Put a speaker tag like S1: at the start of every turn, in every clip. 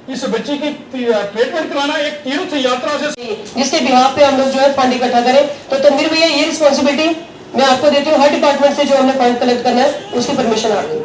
S1: इस बच्ची की ट्रीटमेंट कराना एक तीर्थ यात्रा से,
S2: जिसके बिहाफ पे हम लोग जो है फंड इकट्ठा करें। तो तनवीर भैया ये रिस्पॉन्सिबिलिटी मैं आपको देती हूँ, हर डिपार्टमेंट से जो हमने फंड कलेक्ट करना है उसकी परमिशन आपकी।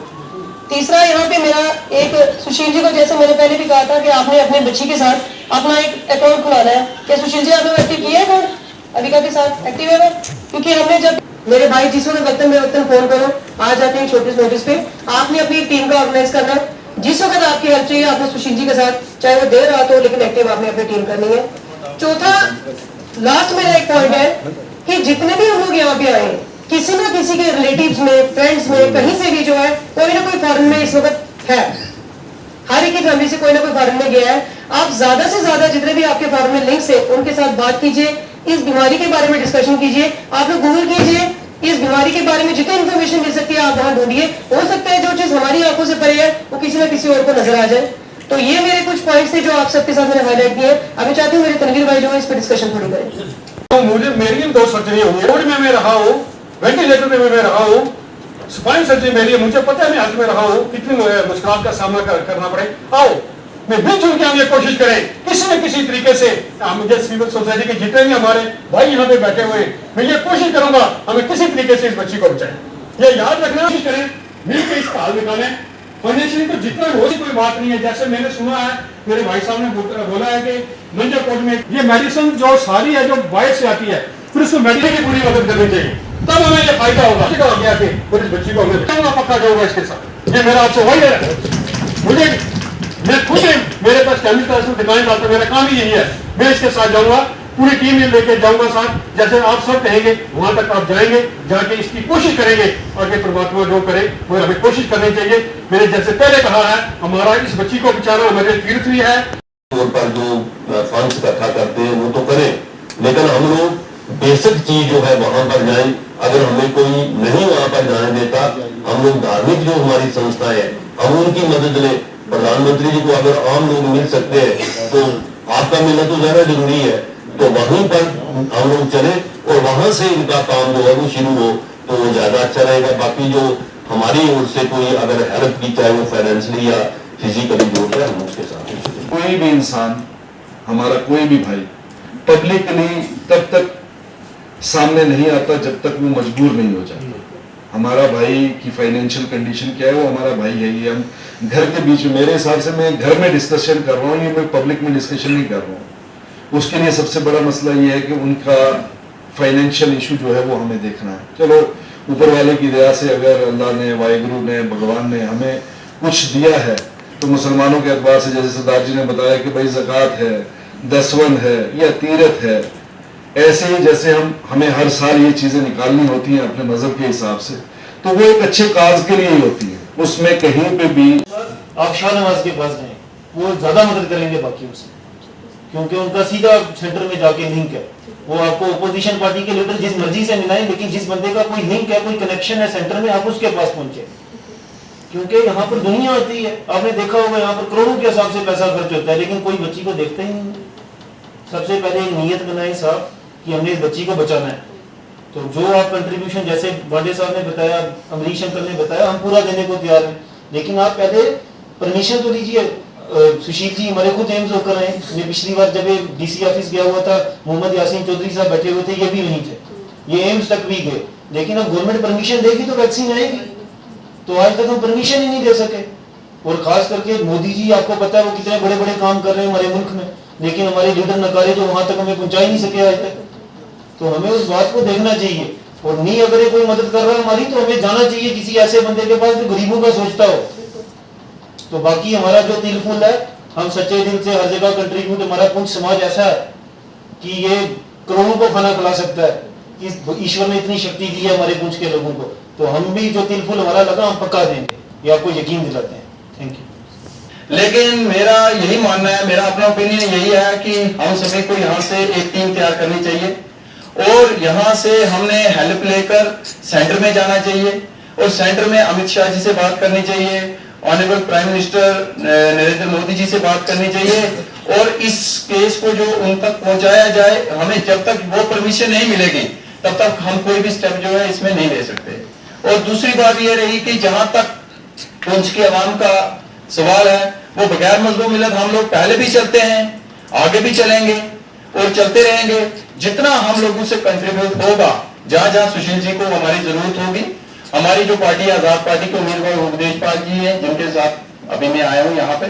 S2: तीसरा यहाँ पे मेरा एक सुशील जी को, जैसे मैंने पहले भी कहा था कि आपने अपने बच्ची के साथ अपना एक अकाउंट खुलाना है। क्या सुशील जी आपने एक्टिव किया है अकाउंट अविका के साथ? एक्टिव है वो? क्योंकि हमने जब मेरे भाई जिस वक्त फोन करो आ जाते हैं छोटे नोटिस पे, आपने अपनी टीम का ऑर्गेनाइज करना है। जिस वक्त आपकी हेल्प चाहिए आपने सुशील जी के साथ, चाहे वो देर रात हो, लेकिन एक्टिव आपने अपनी टीम करनी है। चौथा लास्ट मेरा एक पॉइंट है कि जितने भी हम लोग यहाँ पे आए, किसी ना किसी के रिलेटिव्स में, फ्रेंड्स में, कहीं से भी जो है कोई ना कोई फॉरेन में इस वक्त है। हर एक की फैमिली से कोई ना कोई फॉरेन में गया है। आप ज्यादा से ज्यादा जितने भी आपके फॉरेन में लिंक्स है उनके साथ बात कीजिए, इस बीमारी के बारे में डिस्कशन कीजिए। आप लोग गूगल कीजिए, इस बीमारी के बारे में जितनी इन्फॉर्मेशन मिल सकती है आप वहां ढूंढिए। हो सकता है जो चीज हमारी आंखों से परे है वो किसी ना किसी और को नजर आ जाए। तो ये मेरे कुछ पॉइंट्स थे जो आप सबके साथ मैंने हाईलाइट किए। अभी चाहती हूँ मेरे तनवीर भाई जो है इस पर डिस्कशन थोड़ी करें।
S1: तो मुझे मेरी 2 सर्जरी हुई है, रोड में मैं रहा हूँ, वेंटिलेटर में मैं रहा हूँ, स्पाइन सर्जरी मेरी है, मुझे पता है मैं हाथ में रहा हूँ, कितनी मुश्किल का सामना करना पड़े। आओ मैं मिलजुल के हम ये कोशिश करें किसी न किसी तरीके से, मुझे सिविल सोसाइटी के जितने भी हमारे भाई यहाँ पे बैठे हुए हैं, मैं ये कोशिश करूंगा हमें किसी तरीके से इस बच्ची को बचाएं। ये याद रखना, कोशिश करें मिलकर इसका हल निकालें। फाइनेंशियली तो जितना हो कोई बात नहीं है। जैसे मैंने सुना है मेरे भाई साहब ने बोला है कि मंजाकोट में ये मेडिसिन जो सारी है जो बाहर से आती है, फिर उसको मेडिसिन की पूरी मदद करनी चाहिए, तब हमें ये फायदा होगा। गया कि इस बच्ची को हमें बचाऊंगा, पक्का जाऊंगा इसके साथ। ये मेरा आपसे वही है। मुझे मैं खुद मेरे पास केमिकल दिखाने जाता, मेरा काम ही यही है। मैं इसके साथ जाऊंगा, पूरी टीम में लेके जाऊंगा साथ, जैसे आप सब कहेंगे वहां तक आप जाएंगे, जाके इसकी कोशिश करेंगे। आगे परमात्मा जो करे वो हमें कोशिश करनी चाहिए। मैंने जैसे पहले कहा है, हमारा इस बच्ची को बचाना हमारे तीर्थ भी है।
S3: पर जो फंड्स इकट्ठा करते हैं वो तो करें, लेकिन हम लोग बेसिक चीज जो है वहां पर जाएं। अगर हमें कोई नहीं वहां पर जाने देता, हम लोग धार्मिक जो हमारी संस्था है हम उनकी मदद लें। प्रधानमंत्री जी को अगर आम लोग मिल सकते हैं तो आपका मिलना तो ज्यादा जरूरी है, तो वहीं पर हम लोग चले और वहां से इनका काम जो है वो शुरू हो तो वो ज्यादा अच्छा रहेगा। बाकी जो हमारी ओर से कोई अगर हेल्प की, चाहे वो फाइनेंशियली या फिजिकली जो है, हम उसके साथ।
S4: कोई भी इंसान, हमारा कोई भी भाई पब्लिकली तब तक सामने नहीं आता जब तक वो मजबूर नहीं हो जाता। हमारा भाई की फाइनेंशियल कंडीशन क्या है, वो हमारा भाई है। ये हम घर के बीच में, मेरे हिसाब से मैं घर में डिस्कशन कर रहा हूँ, ये मैं पब्लिक में डिस्कशन नहीं कर रहा हूँ। उसके लिए सबसे बड़ा मसला ये है कि उनका फाइनेंशियल इशू जो है वो हमें देखना है। चलो ऊपर वाले की दया से अगर अल्लाह ने, वाहिगुरु ने, भगवान ने हमें कुछ दिया है तो मुसलमानों के अखबार से, जैसे सरदार जी ने बताया कि भाई ज़कात है, दसवन है या तीरथ है, ऐसे ही जैसे हमें हर साल ये चीजें निकालनी होती हैं अपने मजहब के हिसाब से, तो वो एक अच्छे काज के लिए ही होती है। उसमें कहीं पे भी
S5: आप शाहनवाज के पास जाएं, वो ज्यादा मदद करेंगे बाकियों से, क्योंकि उनका सीधा सेंटर में जाके लिंक है। वो आपको ओपोजिशन पार्टी के लीडर जिस मर्जी से मिलाएं, लेकिन जिस बंदे का कोई लिंक है, कोई कनेक्शन है सेंटर में, आप उसके पास पहुंचे। क्योंकि यहाँ पर दुनिया होती है, आपने देखा होगा यहाँ पर करोड़ों के हिसाब से पैसा खर्च होता है, लेकिन कोई बच्ची को देखता ही नहीं। सबसे पहले एक नीयत बनाए साहब कि हमने इस बच्ची को बचाना है। तो जो आप कंट्रीब्यूशन, जैसे वाडे साहब ने बताया, अमरीश अंकल ने बताया, हम पूरा देने को तैयार हैं, लेकिन आप पहले परमिशन तो दीजिए। सुशील जी हमारे खुद एम्स होकर आए। मैं पिछली बार जब डीसी ऑफिस गया हुआ था, मोहम्मद यासीन चौधरी साहब बैठे हुए थे, ये भी वहीं थे, ये एम्स तक भी गए। लेकिन अब गवर्नमेंट परमिशन देगी तो वैक्सीन आएगी। तो आज तक हम परमिशन ही नहीं दे सके। और खास करके मोदी जी, आपको पता है वो कितने बड़े बड़े काम कर रहे हैं हमारे मुल्क में, लेकिन हमारे लीडर नकारे जो वहां तक हमें पहुंचा ही नहीं सके आज तक। तो हमें उस बात को देखना चाहिए, और नहीं अगर कोई मदद कर रहा है हमारी, तो हमें जाना चाहिए किसी ऐसे बंदे के पास जो गरीबों का सोचता हो। तो बाकी हमारा जो तिल फूल है, हम सच्चे दिल से हर जगह कंट्रीब्यूट, हमारा पुंछ समाज ऐसा है कि ये करोड़ों को खाना खिला सकता है। ईश्वर ने इतनी शक्ति दी है हमारे पुंछ के लोगों को, तो हम भी जो तिल फूल हमारा लगा हम पक्का देंगे, ये आपको यकीन दिलाते हैं। Thank you.
S6: लेकिन मेरा यही मानना है, मेरा अपना ओपिनियन यही है कि हम सभी को यहाँ से एक टीम तैयार करनी चाहिए और यहाँ से हमने हेल्प लेकर सेंटर में जाना चाहिए और सेंटर में अमित शाह जी से बात करनी चाहिए, honourable prime minister Narendra Modi ji से बात करनी चाहिए और इस केस को जो उन तक पहुंचाया जाए। हमें जब तक वो परमिशन नहीं मिलेगी तब तक हम कोई भी स्टेप जो है इसमें नहीं ले सकते। और दूसरी बात ये रही कि जहां तक पुंछ के अवाम का सवाल है, वो बगैर मजलूम मिलत हम लोग पहले भी चलते हैं, आगे भी चलेंगे और चलते रहेंगे। जितना हम लोगों से कंट्रीब्यूट होगा, जहां जहां सुशील जी को हमारी जरूरत होगी, हमारी जो पार्टी आजाद पार्टी के उम्मीदवार उपदेश पाल जी हैं, जिनके साथ अभी मैं आया हूं यहाँ पे,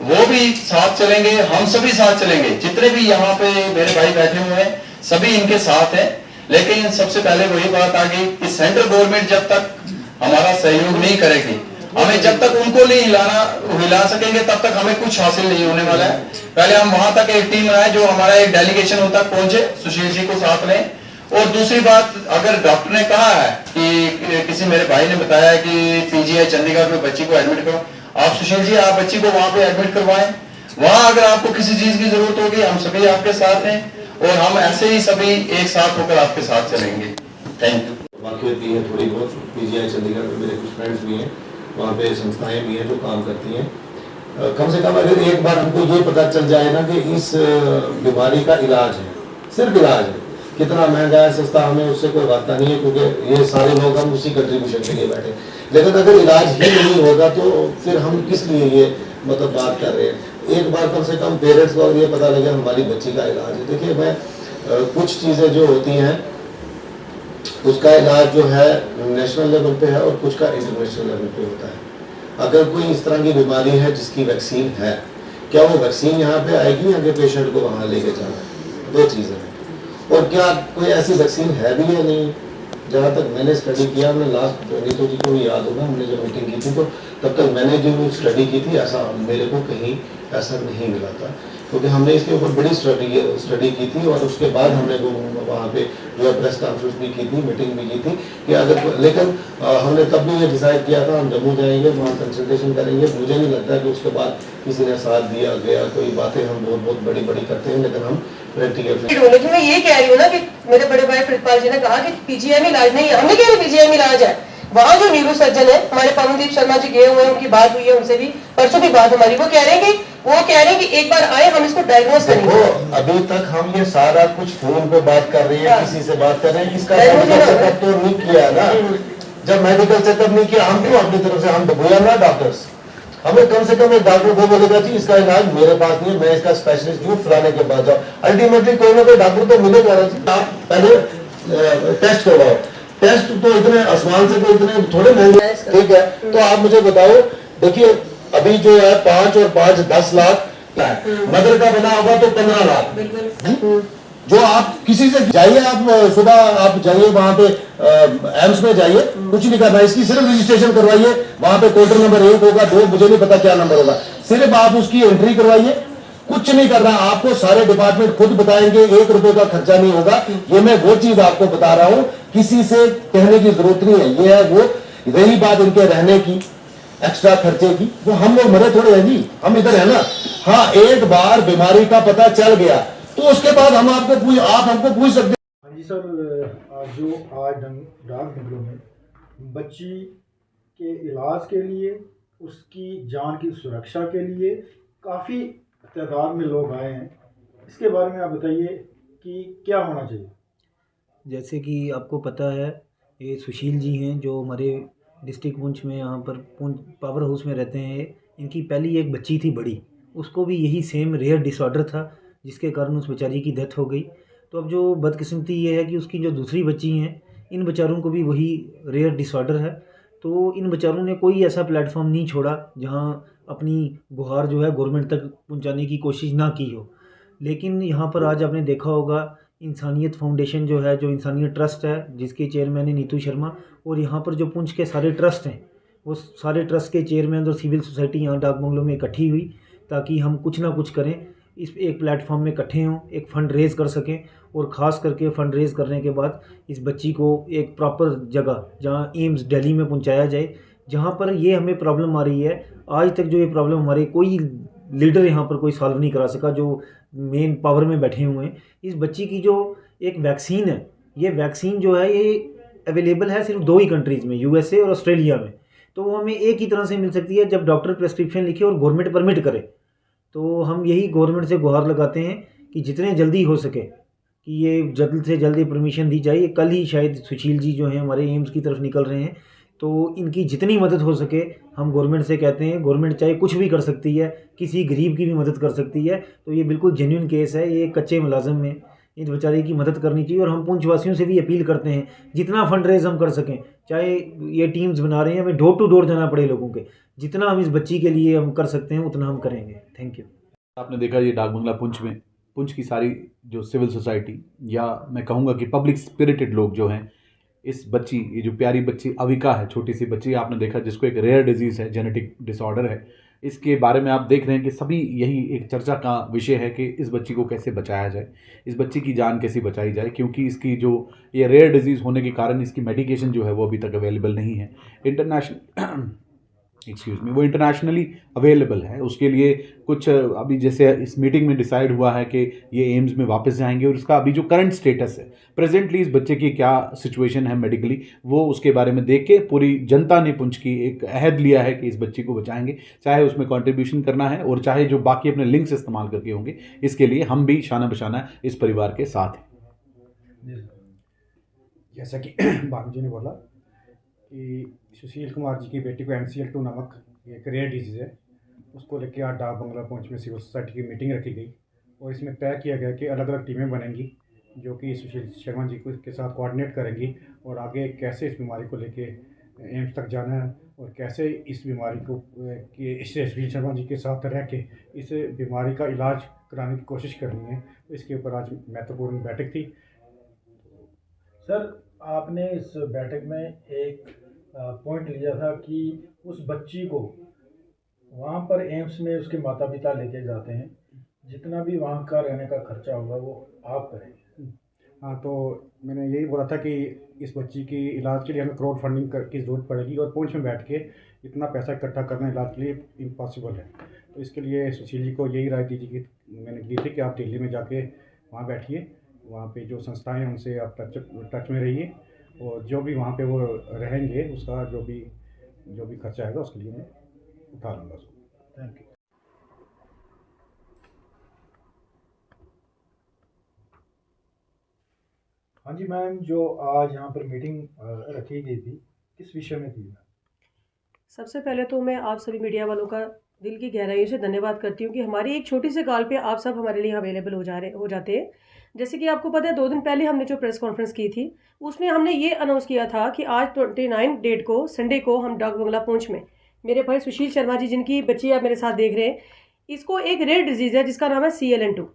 S6: वो भी साथ चलेंगे, हम सभी साथ चलेंगे। जितने भी यहाँ पे मेरे भाई बैठे हुए हैं सभी इनके साथ हैं। लेकिन सबसे पहले वही बात आ गई कि सेंट्रल गवर्नमेंट जब तक हमारा सहयोग नहीं करेगी, हमें जब तक उनको नहीं हिला सकेंगे, तब तक हमें कुछ हासिल नहीं होने वाला है। पहले हम वहां तक एक टीम बनाए, जो हमारा एक डेलीगेशन होता पहुंचे, सुशील जी को साथ लें। और दूसरी बात, अगर डॉक्टर ने कहा है कि किसी मेरे भाई ने बताया कि पीजीआई चंडीगढ़ में बच्ची को एडमिट करो, आप सुशील जी आप बच्ची को वहां पे एडमिट करवाएं। वहां अगर आपको किसी चीज की जरूरत होगी, हम सभी आपके साथ हैं और हम ऐसे ही सभी एक साथ होकर आपके साथ चलेंगे। Thank you.
S7: वाकई भी है थोड़ी बहुत, पीजीआई चंडीगढ़ में मेरे कुछ फ्रेंड्स भी हैं, वहाँ पे संस्थाएं भी हैं जो काम करती हैं। कम से कम अगर एक बार हमको ये पता चल जाए ना कि इस बीमारी का इलाज है, सिर्फ इलाज है, कितना महंगा है सस्ता हमें उससे कोई वास्ता नहीं है, क्योंकि ये सारे लोग हम उसी कंट्रीब्यूशन के लिए बैठे। लेकिन अगर इलाज ही नहीं होगा तो फिर हम किस लिए ये मतलब बात कर रहे हैं। एक बार कम से कम पेरेंट्स को ये पता लगे हमारी बच्ची का इलाज है। देखिए मैं कुछ चीज़ें जो होती हैं उसका इलाज जो है नेशनल लेवल पे है और कुछ का इंटरनेशनल लेवल पे होता है। अगर कोई इस तरह की बीमारी है जिसकी वैक्सीन है, क्या वो वैक्सीन यहाँ पे आएगी या कि पेशेंट को वहाँ लेके जाना है, दो चीज़ें हैं। और क्या कोई ऐसी वैक्सीन है भी या नहीं, जहाँ तक मैंने स्टडी किया, हमने लास्ट नीतू जी को भी याद होगा, हमने जब मीटिंग की थी तो तब तक मैंने जो स्टडी की थी ऐसा मेरे को कहीं ऐसा नहीं मिला था, क्योंकि हमने इसके ऊपर बड़ी स्टडी की थी और उसके बाद हमने वो वहाँ पे जो है प्रेस कॉन्फ्रेंस भी की थी, मीटिंग भी की थी कि अगर, लेकिन हमने तब भी ये डिसाइड किया था हम जम्मू जाएंगे, वहाँ कंसल्टेशन करेंगे। मुझे नहीं लगता कि उसके बाद किसी ने साथ दिया गया। कोई बातें हम बहुत बड़ी बड़ी करते हैं, लेकिन हम
S2: लेकिन मैं ये कह रही हूँ ना कि मेरे बड़े भाई प्रितपाल जी ने कहा कि पीजीआई में इलाज नहीं है, हमने कह रहे पीजीआई में इलाज है। वहाँ जो न्यूरो सर्जन है हमारे पवनदीप शर्मा जी गए हुए हैं, उनकी बात हुई है, उनसे भी परसों भी बात हमारी, वो कह रहे हैं कि एक बार आए हम इसको डायग्नोस करेंगे।
S7: अभी तक हम ये सारा कुछ फोन पे बात कर रहे हैं, किसी से बात कर रहे हैं, इसका मेडिकल चेकअप तो नहीं किया ना। जब मेडिकल चेकअप नहीं किया, हम क्यों अपनी तरफ से, हम तो बोला ना डॉक्टर्स, हमें कम से कम एक डॉक्टर को बोलेगा जी इसका इलाज मेरे पास नहीं है, मैं इसका स्पेशलिस्ट हूँ, फलाने के पास जाओ। अल्टीमेटली कोई ना कोई डॉक्टर तो मिलेगा। आप पहले टेस्ट करवाओ, टेस्ट तो इतने आसमान से कोई इतने थोड़े महंगे, ठीक है। तो आप मुझे बताओ, देखिए अभी जो है 5 और 5 10 लाख, मदर का बना होगा तो 15 लाख। जो आप किसी से जाइए, आप सुबह आप जाइए वहां पे एम्स में जाइए, कुछ नहीं करना, इसकी सिर्फ रजिस्ट्रेशन करवाइए। वहां पे क्वार्टर नंबर 1 होगा, 2, मुझे नहीं पता क्या नंबर होगा, सिर्फ आप उसकी एंट्री करवाइए, कुछ नहीं करना। आपको सारे डिपार्टमेंट खुद बताएंगे, 1 रुपए का खर्चा नहीं होगा। ये मैं वो चीज आपको बता रहा हूँ, किसी से कहने की जरूरत नहीं है। ये है वो। रही बात इनके रहने की, एक्स्ट्रा खर्चे की, वो हम लोग मरे थोड़े हैं जी, हम इधर है ना। हाँ, एक बार बीमारी का पता चल गया तो उसके बाद हम आप हमको पूछ सकते।
S8: हाँ जी सर, जो आज डाक बंगलों में बच्ची के इलाज के लिए, उसकी जान की सुरक्षा के लिए काफ़ी तादाद में लोग आए हैं, इसके बारे में आप बताइए कि क्या होना चाहिए।
S9: जैसे कि आपको पता है, ये सुशील जी हैं जो हमारे डिस्ट्रिक्ट पुंछ में यहाँ पर पुंछ पावर हाउस में रहते हैं। इनकी पहली एक बच्ची थी बड़ी, उसको भी यही सेम रेयर डिसऑर्डर था, जिसके कारण उस बेचारी की डेथ हो गई। तो अब जो बदकिस्मती ये है कि उसकी जो दूसरी बच्ची हैं, इन बेचारों को भी वही रेयर डिसऑर्डर है। तो इन बेचारों ने कोई ऐसा प्लेटफॉर्म नहीं छोड़ा जहाँ अपनी गुहार जो है गवर्नमेंट तक पहुँचाने की कोशिश ना की हो। लेकिन यहाँ पर आज आपने देखा होगा, इंसानियत फाउंडेशन जो है, जो इंसानियत ट्रस्ट है, जिसके चेयरमैन है नीतू शर्मा, और यहाँ पर जो पुंछ के सारे ट्रस्ट हैं, वो सारे ट्रस्ट के चेयरमैन और सिविल सोसाइटी यहाँ डाक बंगलों में इकट्ठी हुई ताकि हम कुछ ना कुछ करें, इस एक प्लेटफॉर्म में इकट्ठे हों, एक फ़ंड रेज़ कर सकें। और ख़ास करके फ़ंड रेज़ करने के बाद इस बच्ची को एक प्रॉपर जगह, जहाँ एम्स दिल्ली में पहुँचाया जाए, जहाँ पर ये हमें प्रॉब्लम आ रही है। आज तक जो ये प्रॉब्लम हमारे कोई लीडर यहाँ पर कोई सॉल्व नहीं करा सका, जो मेन पावर में बैठे हुए हैं। इस बच्ची की जो एक वैक्सीन है, ये वैक्सीन जो है ये अवेलेबल है सिर्फ 2 ही कंट्रीज़ में, USA और ऑस्ट्रेलिया में। तो वो हमें एक ही तरह से मिल सकती है जब डॉक्टर प्रेस्क्रिप्शन लिखे और गवर्नमेंट परमिट करे। तो हम यही गवर्नमेंट से गुहार लगाते हैं कि जितने जल्दी हो सके कि ये जल्द से जल्द परमिशन दी जाए। कल ही शायद सुशील जी जो हैं हमारे एम्स की तरफ निकल रहे हैं, तो इनकी जितनी मदद हो सके हम गवर्नमेंट से कहते हैं, गवर्नमेंट चाहे कुछ भी कर सकती है, किसी गरीब की भी मदद कर सकती है। तो ये बिल्कुल जेन्युइन केस है, ये कच्चे मुलाजिम में इस बेचारे की मदद करनी चाहिए। और हम पुंछ वासियों से भी अपील करते हैं जितना फंड रेज हम कर सकें, चाहे ये टीम्स बना रहे हैं, हमें डोर टू डोर जाना पड़े लोगों के, जितना हम इस बच्ची के लिए हम कर सकते हैं उतना हम करेंगे। Thank you.
S10: आपने देखा ये डाक बंगला पुंछ में पुंछ की सारी जो सिविल सोसाइटी या मैं कहूँगा कि पब्लिक स्पिरिटेड लोग जो हैं, इस बच्ची, ये जो प्यारी बच्ची अविका है, छोटी सी बच्ची आपने देखा जिसको एक रेयर डिजीज़ है, जेनेटिक डिसऑर्डर है, इसके बारे में आप देख रहे हैं कि सभी यही एक चर्चा का विषय है कि इस बच्ची को कैसे बचाया जाए, इस बच्ची की जान कैसे बचाई जाए, क्योंकि इसकी जो ये रेयर डिजीज़ होने के कारण इसकी मेडिकेशन जो है वो अभी तक अवेलेबल नहीं है। वो इंटरनेशनली अवेलेबल है। उसके लिए कुछ अभी जैसे इस मीटिंग में डिसाइड हुआ है कि ये एम्स में वापस जाएंगे और इसका अभी जो करंट स्टेटस है, प्रेजेंटली इस बच्चे की क्या सिचुएशन है मेडिकली, वो उसके बारे में देख के पूरी जनता ने पुंछ की एक अहद लिया है कि इस बच्ची को बचाएंगे, चाहे उसमें कंट्रीब्यूशन करना है और चाहे जो बाकी अपने लिंक्स इस्तेमाल करके होंगे। इसके लिए हम भी शाना बशाना इस परिवार के साथ हैं।
S8: जैसा कि बाबू जी ने बोला कि सुशील कुमार जी की बेटी को MCL2 नामक एक रेयर डिजीज़ है, उसको लेकर आज डाक बंगला पुंछ में सिविल सोसाइटी की मीटिंग रखी गई और इसमें तय किया गया कि अलग अलग टीमें बनेंगी जो कि सुशील शर्मा जी को के साथ कोऑर्डिनेट करेंगी और आगे कैसे इस बीमारी को लेके एम्स तक जाना है और कैसे इस बीमारी को कि इससे सुशील शर्मा जी के साथ रह के इस बीमारी का इलाज कराने की कोशिश करनी है। इसके ऊपर आज महत्वपूर्ण बैठक थी।
S11: सर, आपने इस बैठक में एक पॉइंट लिया था कि उस बच्ची को वहाँ पर एम्स में उसके माता पिता लेके जाते हैं, जितना भी वहाँ का रहने का खर्चा होगा वो आप करेंगे।
S8: हाँ, तो मैंने यही बोला था कि इस बच्ची की इलाज के लिए हमें क्राउड फंडिंग की ज़रूरत पड़ेगी और पुंछ में बैठ के इतना पैसा इकट्ठा करना इलाज के लिए इम्पॉसिबल है। तो इसके लिए सुशील जी को यही राय दी थी, मैंने दी थी कि आप दिल्ली में जाके वहाँ बैठिए, वहाँ पे जो संस्थाएं हैं उनसे आप टच में रहिए और जो भी वहाँ पे वो रहेंगे उसका जो भी खर्चा आएगा उसके लिए मैं उठा लूँगा उसको।
S11: Thank you. हाँ जी मैम, जो आज यहाँ पर मीटिंग रखी गई थी किस विषय में थी?
S2: सबसे पहले तो मैं आप सभी मीडिया वालों का दिल की गहराइयों से धन्यवाद करती हूँ कि हमारी एक छोटी सी कॉल पे आप सब हमारे लिए अवेलेबल हो जाते हैं। जैसे कि आपको पता है 2 दिन पहले हमने जो प्रेस कॉन्फ्रेंस की थी उसमें हमने ये अनाउंस किया था कि आज 29 डेट को संडे को हम डाक बंगला पुंछ में मेरे भाई सुशील शर्मा जी, जिनकी बच्ची आप मेरे साथ देख रहे हैं, इसको एक रेयर डिजीज़ है जिसका नाम है CLN2।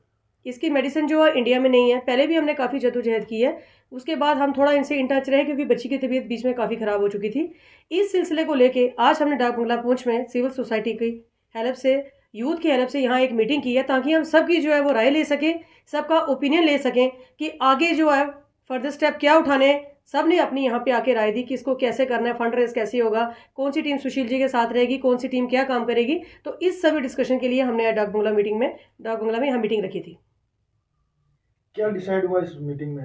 S2: इसकी मेडिसिन जो है इंडिया में नहीं है। पहले भी हमने काफ़ी जद्दोजहद की है, उसके बाद हम थोड़ा इनसे इन टच रहे क्योंकि बच्ची की तबीयत बीच में काफ़ी ख़राब हो चुकी थी। इस सिलसिले को लेके आज हमने डाक बंगला पुंछ में सिविल सोसाइटी की हेल्प से, यूथ की हेल्प से यहाँ एक मीटिंग की है ताकि हम सबकी जो है वो राय ले सकें, सबका ओपिनियन ले सकें कि आगे जो है फर्दर स्टेप क्या उठाने हैं। सब ने अपनी यहाँ पे आके राय दी कि इसको कैसे करना है, फंड रेज कैसे होगा, कौन सी टीम सुशील जी के साथ रहेगी, कौन सी टीम क्या काम करेगी। तो इस सभी डिस्कशन के लिए हमने डाक बंगला में यहाँ मीटिंग रखी थी।
S11: क्या डिसाइड हुआ इस मीटिंग में?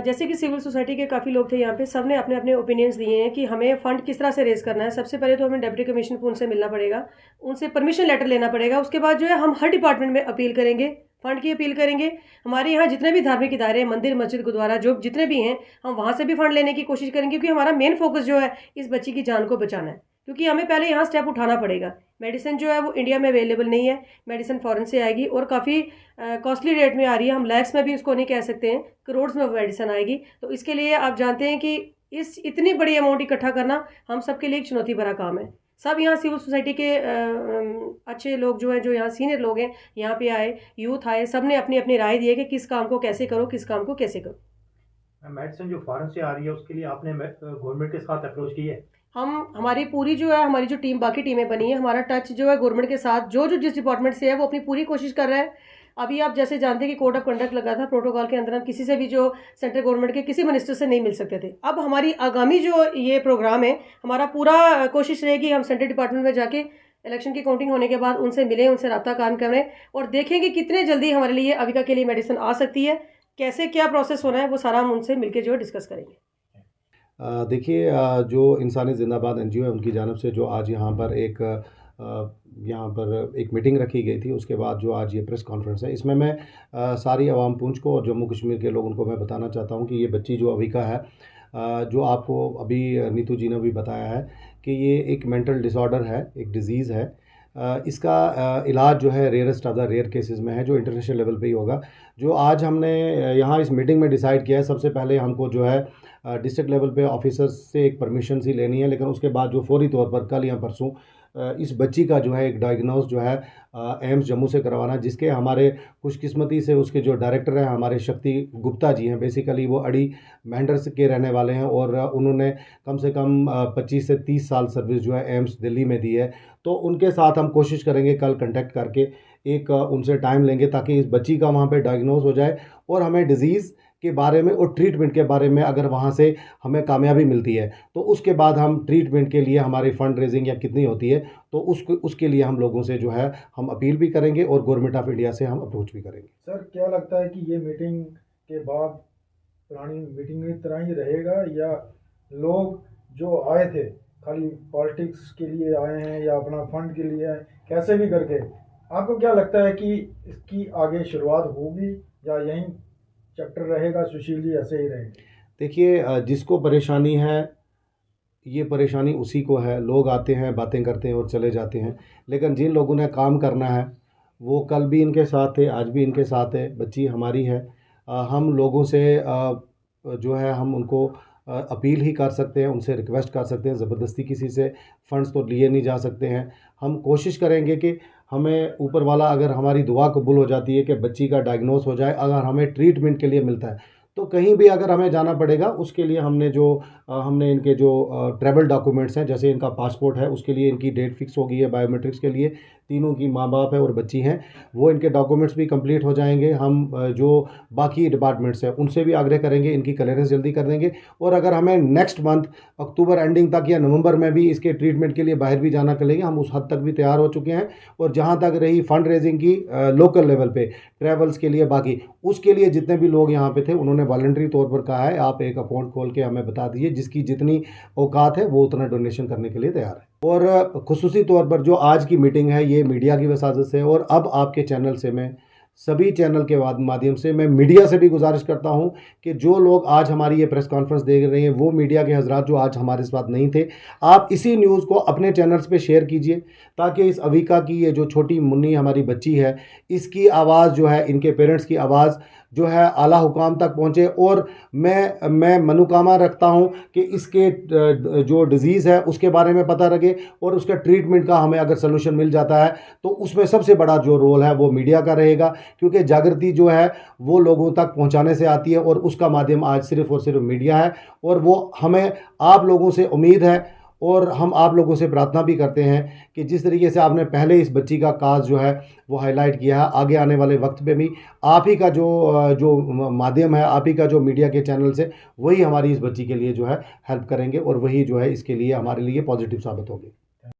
S2: जैसे कि सिविल सोसाइटी के काफ़ी लोग थे यहाँ पे, सब ने अपने अपने ओपिनियंस दिए हैं कि हमें फ़ंड किस तरह से रेज़ करना है। सबसे पहले तो हमें डिप्टी कमिश्नर को उनसे मिलना पड़ेगा, उनसे परमिशन लेटर लेना पड़ेगा। उसके बाद जो है हम हर डिपार्टमेंट में अपील करेंगे, फ़ंड की अपील करेंगे। हमारे यहाँ जितने भी धार्मिक इदारे, मंदिर, मस्जिद, गुरुद्वारा जो जितने भी हैं, हम वहाँ से भी फ़ंड लेने की कोशिश करेंगे क्योंकि हमारा मेन फोकस जो है इस बच्ची की जान को बचाना है। क्योंकि हमें पहले यहाँ स्टेप उठाना पड़ेगा। मेडिसिन जो है वो इंडिया में अवेलेबल नहीं है, मेडिसिन फॉरेन से आएगी और काफ़ी कॉस्टली रेट में आ रही है। हम लैक्स में भी उसको नहीं कह सकते हैं, करोड़ में मेडिसिन आएगी। तो इसके लिए आप जानते हैं कि इस इतनी बड़ी अमाउंट इकट्ठा करना हम सबके लिए एक चुनौती भरा काम है। सब यहाँ सिविल सोसाइटी के अच्छे लोग जो हैं, जो यहाँ सीनियर लोग हैं, यहाँ पे आए, यूथ आए, सब ने अपनी अपनी राय दी है कि किस काम को कैसे करो, किस काम को कैसे करो।
S11: मेडिसिन जो फॉरेन से आ रही है उसके लिए आपने गवर्नमेंट के साथ अप्रोच की है?
S2: हमारी पूरी जो है, हमारी जो टीम, बाकी टीमें बनी है, हमारा टच जो है गवर्नमेंट के साथ, जो जिस डिपार्टमेंट से है वो अपनी पूरी कोशिश कर रहा है। अभी आप जैसे जानते हैं कि कोड ऑफ कंडक्ट लगा था, प्रोटोकॉल के अंदर हम किसी से भी जो सेंट्रल गवर्नमेंट के किसी मिनिस्टर से नहीं मिल सकते थे। अब हमारी आगामी जो ये प्रोग्राम है, हमारा पूरा कोशिश रहेगी हम सेंट्रल डिपार्टमेंट में जाके इलेक्शन की काउंटिंग होने के बाद उनसे मिलें, उनसे रब्ता कायम करें और देखें कि कितने जल्दी हमारे लिए अविका के लिए मेडिसिन आ सकती है, कैसे क्या प्रोसेस होना है, वो सारा हम उनसे मिलकर जो है डिस्कस करेंगे।
S12: देखिए, जो इंसानी जिंदाबाद NGO है उनकी जानिब से जो आज यहाँ पर एक मीटिंग रखी गई थी, उसके बाद जो आज ये प्रेस कॉन्फ्रेंस है, इसमें मैं सारी आवाम पुंछ को और जम्मू कश्मीर के लोगों को मैं बताना चाहता हूँ कि ये बच्ची जो अविका है, जो आपको अभी नीतू जी ने भी बताया है कि ये एक मेंटल डिसऑर्डर है, एक डिज़ीज़ है। इसका इलाज जो है rarest of the rare cases में है, जो इंटरनेशनल लेवल पे ही होगा। जो आज हमने यहाँ इस मीटिंग में डिसाइड किया है, सबसे पहले हमको जो है डिस्ट्रिक्ट लेवल पे ऑफिसर्स से एक परमिशन सी लेनी है, लेकिन उसके बाद जो फौरी तौर पर कल या परसों इस बच्ची का जो है एक डायग्नोस जो है एम्स जम्मू से करवाना, जिसके हमारे खुशकिस्मती से उसके जो डायरेक्टर हैं हमारे शक्ति गुप्ता जी हैं। बेसिकली वो अड़ी मेंढर के रहने वाले हैं और उन्होंने कम से कम 25 से 30 साल सर्विस जो है एम्स दिल्ली में दी है। तो उनके साथ हम कोशिश करेंगे कल कांटेक्ट करके एक उनसे टाइम लेंगे ताकि इस बच्ची का वहाँ पे डायग्नोस हो जाए और हमें डिज़ीज़ के बारे में और ट्रीटमेंट के बारे में अगर वहाँ से हमें कामयाबी मिलती है तो उसके बाद हम ट्रीटमेंट के लिए हमारी फ़ंड रेजिंग या कितनी होती है तो उसके लिए हम लोगों से जो है हम अपील भी करेंगे और गवर्नमेंट ऑफ इंडिया से हम अप्रोच भी करेंगे।
S11: सर क्या लगता है कि ये मीटिंग के बाद पुरानी मीटिंग की तरह ही रहेगा या लोग जो आए थे खाली पॉलिटिक्स के लिए आए हैं या अपना फंड के लिए आए, कैसे भी करके आपको क्या लगता है कि इसकी आगे शुरुआत होगी या यहीं चैप्टर रहेगा, सुशील जी ऐसे ही रहेंगे?
S12: देखिए, जिसको परेशानी है ये परेशानी उसी को है। लोग आते हैं, बातें करते हैं और चले जाते हैं, लेकिन जिन लोगों ने काम करना है वो कल भी इनके साथ थे, आज भी इनके साथ है। बच्ची हमारी है। हम लोगों से जो है हम उनको अपील ही कर सकते हैं, उनसे रिक्वेस्ट कर सकते हैं। ज़बरदस्ती किसी से फ़ंड्स तो लिए नहीं जा सकते हैं। हम कोशिश करेंगे कि हमें ऊपर वाला अगर हमारी दुआ कबूल हो जाती है कि बच्ची का डायग्नोस हो जाए, अगर हमें ट्रीटमेंट के लिए मिलता है तो कहीं भी अगर हमें जाना पड़ेगा उसके लिए हमने इनके जो ट्रैवल डॉक्यूमेंट्स हैं, जैसे इनका पासपोर्ट है उसके लिए इनकी डेट फिक्स हो गई है। बायोमेट्रिक्स के लिए तीनों की माँ बाप है और बच्ची हैं, वो इनके डॉक्यूमेंट्स भी कंप्लीट हो जाएंगे। हम जो बाकी डिपार्टमेंट्स हैं उनसे भी आग्रह करेंगे, इनकी क्लियरेंस जल्दी कर देंगे। और अगर हमें नेक्स्ट मंथ अक्टूबर एंडिंग तक या नवंबर में भी इसके ट्रीटमेंट के लिए बाहर भी जाना करेंगे, हम उस हद तक भी तैयार हो चुके हैं। और जहाँ तक रही फंड रेजिंग की लोकल लेवल पे ट्रैवल्स के लिए, बाकी उसके लिए जितने भी लोग यहाँ पे थे उन्होंने वॉलंटरी तौर पर कहा है आप एक अकाउंट खोल के हमें बता दीजिए, जिसकी जितनी औकात है वो उतना डोनेशन करने के लिए तैयार है। और खुसूसी तौर पर जो आज की मीटिंग है ये मीडिया की वसाजत से, और अब आपके चैनल से मैं सभी चैनल के माध्यम से मैं मीडिया से भी गुजारिश करता हूं कि जो लोग आज हमारी ये प्रेस कॉन्फ्रेंस देख रहे हैं वो मीडिया के हजरात जो आज हमारे साथ नहीं थे, आप इसी न्यूज़ को अपने चैनल्स पे शेयर कीजिए ताकि इस अविका की ये जो छोटी मुन्नी हमारी बच्ची है इसकी आवाज़ जो है, इनके पेरेंट्स की आवाज़ जो है आला हुकाम तक पहुँचे। और मैं मनोकामना रखता हूँ कि इसके जो डिज़ीज़ है उसके बारे में पता लगे और उसका ट्रीटमेंट का हमें अगर सलूशन मिल जाता है तो उसमें सबसे बड़ा जो रोल है वो मीडिया का रहेगा, क्योंकि जागृति जो है वो लोगों तक पहुँचाने से आती है और उसका माध्यम आज सिर्फ़ और सिर्फ मीडिया है। और वो हमें आप लोगों से उम्मीद है और हम आप लोगों से प्रार्थना भी करते हैं कि जिस तरीके से आपने पहले इस बच्ची का काज जो है वो हाईलाइट किया है, आगे आने वाले वक्त पे भी आप ही का जो माध्यम है, आप ही का जो मीडिया के चैनल से वही हमारी इस बच्ची के लिए जो है हेल्प करेंगे और वही जो है इसके लिए हमारे लिए पॉजिटिव साबित होगी।